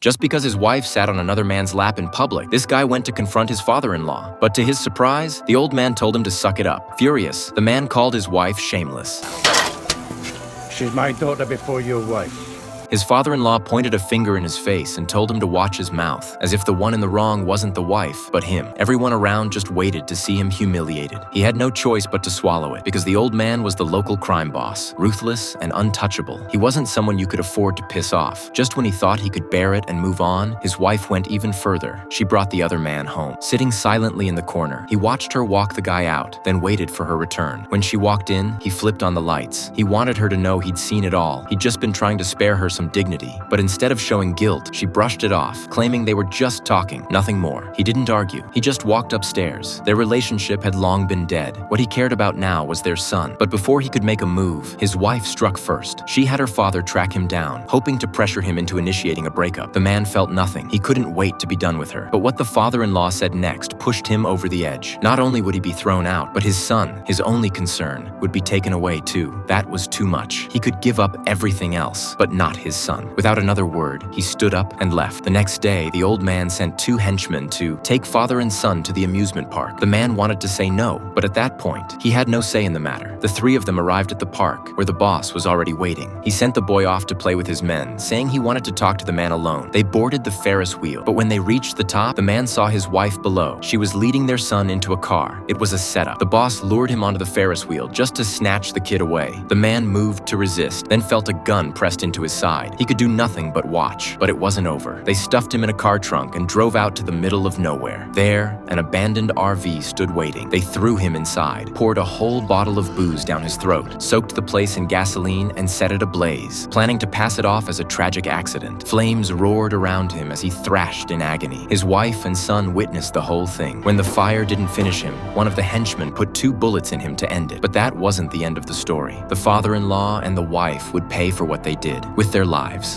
Just because his wife sat on another man's lap in public, this guy went to confront his father-in-law. But to his surprise, the old man told him to suck it up. Furious, the man called his wife shameless. She's my daughter before your wife. His father-in-law pointed a finger in his face and told him to watch his mouth, as if the one in the wrong wasn't the wife, but him. Everyone around just waited to see him humiliated. He had no choice but to swallow it, because the old man was the local crime boss, ruthless and untouchable. He wasn't someone you could afford to piss off. Just when he thought he could bear it and move on, his wife went even further. She brought the other man home. Sitting silently in the corner, he watched her walk the guy out, then waited for her return. When she walked in, he flipped on the lights. He wanted her to know he'd seen it all. He'd just been trying to spare her some dignity, but instead of showing guilt, she brushed it off, claiming they were just talking, nothing more. He didn't argue. He just walked upstairs. Their relationship had long been dead. What he cared about now was their son. But before he could make a move, his wife struck first. She had her father track him down, hoping to pressure him into initiating a breakup. The man felt nothing. He couldn't wait to be done with her. But what the father-in-law said next pushed him over the edge. Not only would he be thrown out, but his son, his only concern, would be taken away too. That was too much. He could give up everything else, but not his son. Without another word, he stood up and left. The next day, the old man sent 2 henchmen to take father and son to the amusement park. The man wanted to say no, but at that point, he had no say in the matter. The 3 of them arrived at the park, where the boss was already waiting. He sent the boy off to play with his men, saying he wanted to talk to the man alone. They boarded the Ferris wheel, but when they reached the top, the man saw his wife below. She was leading their son into a car. It was a setup. The boss lured him onto the Ferris wheel just to snatch the kid away. The man moved to resist, then felt a gun pressed into his side. He could do nothing but watch, but it wasn't over. They stuffed him in a car trunk and drove out to the middle of nowhere. There, an abandoned RV stood waiting. They threw him inside, poured a whole bottle of booze down his throat, soaked the place in gasoline, and set it ablaze, planning to pass it off as a tragic accident. Flames roared around him as he thrashed in agony. His wife and son witnessed the whole thing. When the fire didn't finish him, one of the henchmen put 2 bullets in him to end it. But that wasn't the end of the story. The father-in-law and the wife would pay for what they did with their lives.